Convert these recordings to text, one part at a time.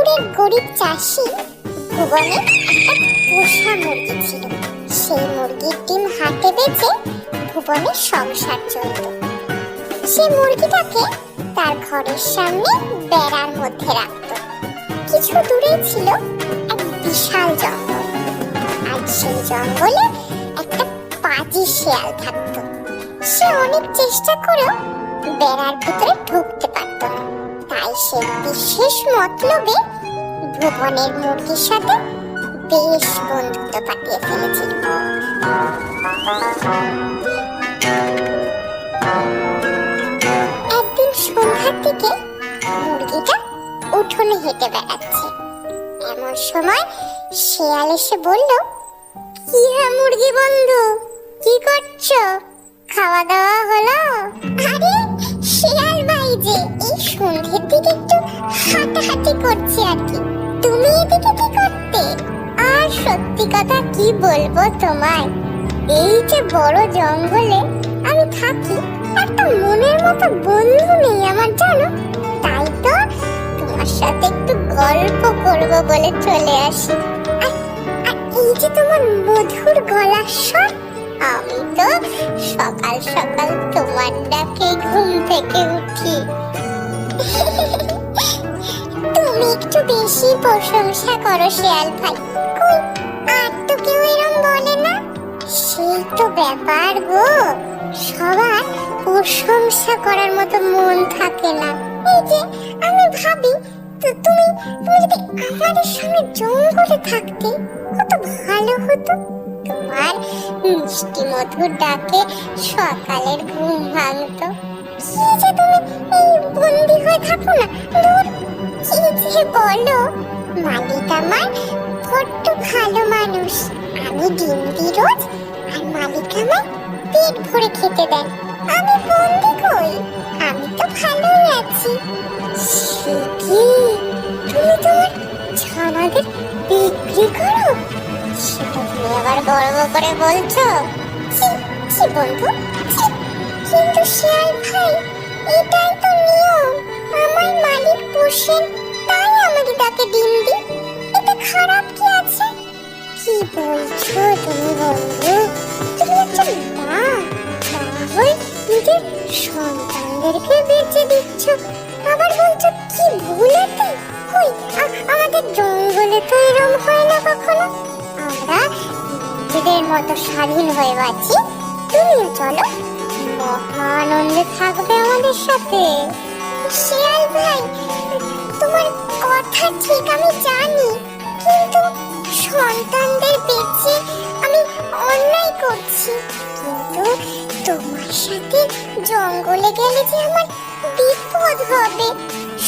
পুকুরের গরিব চাষি ভুবনে একটা পোষা মুরগি ছিল। সেই মুরগির ডিম হাটে বেচে ভুবনের সংসার চলত। সে মুরগিটাকে তার ঘরের সামনে বেড়ার মধ্যে রাখত। কিছু দূরে ছিল এক বিশাল জঙ্গল, আর সেই জঙ্গলে একটা পাজি শেয়াল থাকতো। সে অনেক চেষ্টা করেও বেড়ার ভিতরে ঢুকতে পারত না। তাই সে বিশেষ মতলবে ভুবনের মুরগির সাথে বেশ বন্ধুত্ব পাঠিয়ে ফেলেছিল। একদিন সন্ধ্যার দিকে মুরগিটা উঠোনে হেঁটে বেড়াচ্ছে। এমন সময় শেয়াল এসে বলল, কি হে মুরগি বন্ধু, কি করছো? খাওয়া দাওয়া হলো? আরে শেয়াল ভাই যে, এই সন্ধ্যের দিকে একটু হাঁটাহাঁটি করছি আর কি। তুমি এদিকে কি করতে? আর সত্যি কথা কি বলবো তোমায়, এই যে বড় জঙ্গলে আমি থাকি, একটা মনের মতো বন্ধু নেই আমার, জানো। তাই তো তোমার সাথে একটু গল্প করবো বলে চলে আসি। আর এই যে তোমার মধুর গলার স্বর, আমি তো সকাল সকাল তোমার ডাকে ঘুম থেকে উঠি। তুমি একটু বেশি প্রশংসা করো শেয়াল ভাই, কই আর তো কেউ এরম বলে না। সেই তো ব্যাপার গো, সবার প্রশংসা করার মতো মন থাকে না। এই যে আমি ভাবি, তো তুমি যদি আমাদের সঙ্গে জঙ্গলে থাকতে কত ভালো হতো। তোমার মিষ্টি মধুর ডাকে সকালের ঘুম ভাঙতো। কি যে তুমি এই বন্দি হয়ে থাকো না, দূর কি যে বলো। মালিক আমার বড্ড ভালো মানুষ, আমি ডিম দিই রোজ, আর মালিক আমার পেট ভরে খেতে দেন। আমি বন্দি কই, আমি তো ভালোই আছি। সে কি, তুমি তোমার ছানাদের বিক্রি করো? সেটা তুমি আবার গর্ব করে বলছো? ছি বন্ধু, কিন্তু শিয়াল ভাই, এটাই তো নিয়ম। আমার মালিক পোষেন, তাই আমাকে তাকে ডিম দিই, এটা খারাপ কি আছে? কি বলছো তুমি বন্ধু? তুমি একজন মা, হয়ে নিজের সন্তানদেরকে বেঁচে দিচ্ছ, আবার বলছো কি ভুলেতে? কই আমাদের জঙ্গলে তো এরম হয় না কখনো। আমরা নিজেদের মতো স্বাধীন হয়ে বাঁচি, তুমিও চলো, মহা আনন্দে থাকবে আমাদের সাথে। শিয়াল ভাই, তোমার কথা ঠিক আমি জানি, কিন্তু সন্তানদের বেঁচে আমি অন্যায় করছি। কিন্তু তোমার সাথে জঙ্গলে গেলে যে আমার বিপদ হবে।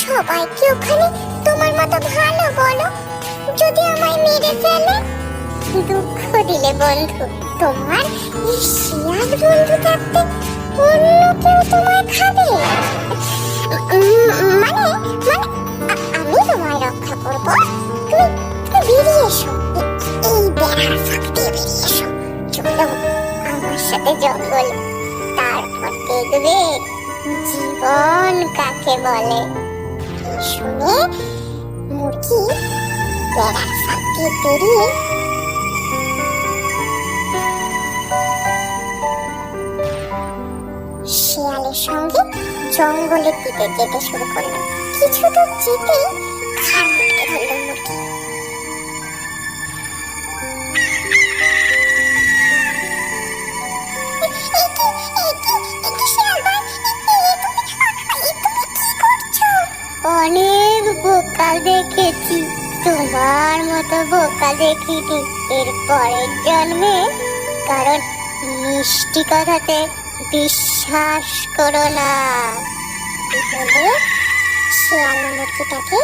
সবাই কি ওখানে তোমার মতো ভালো বলো? যদি আমায় মেরে ফেলে? দুঃখ দিলে বন্ধু, তোমার এই শিয়াল বন্ধু থাকতে অন্য কেউ তোমায় খাবে? মানে আমি তোমায় রক্ষা করবো। তুমি বেরিয়ে এসো, এই বেড়ার ফাঁক দিয়ে বেরিয়ে এসো, চলো আমার সাথে জঙ্গল, তারপর দেখবে জীবন কাকে বলে। শুনে মুরগি বেড়ার ফাঁক দিয়ে বেরিয়ে শিয়ালের সঙ্গে জঙ্গলের দিকে যেতে শুরু করলো। কিছু দূর যেতেই খাড় মটকে ধরল মুরগি। অনেক বোকা দেখেছি, তোমার মতো বোকা দেখিনি এর পরের জন্মে, কারণ মিষ্টি কথাতে বিশ্বাস করো না। বলে শিয়াল মুরগিটাকে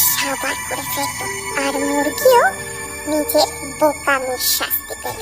সাবার করে ফেলল, আর মুরগিও নিজের বোকামির শাস্তি পেল।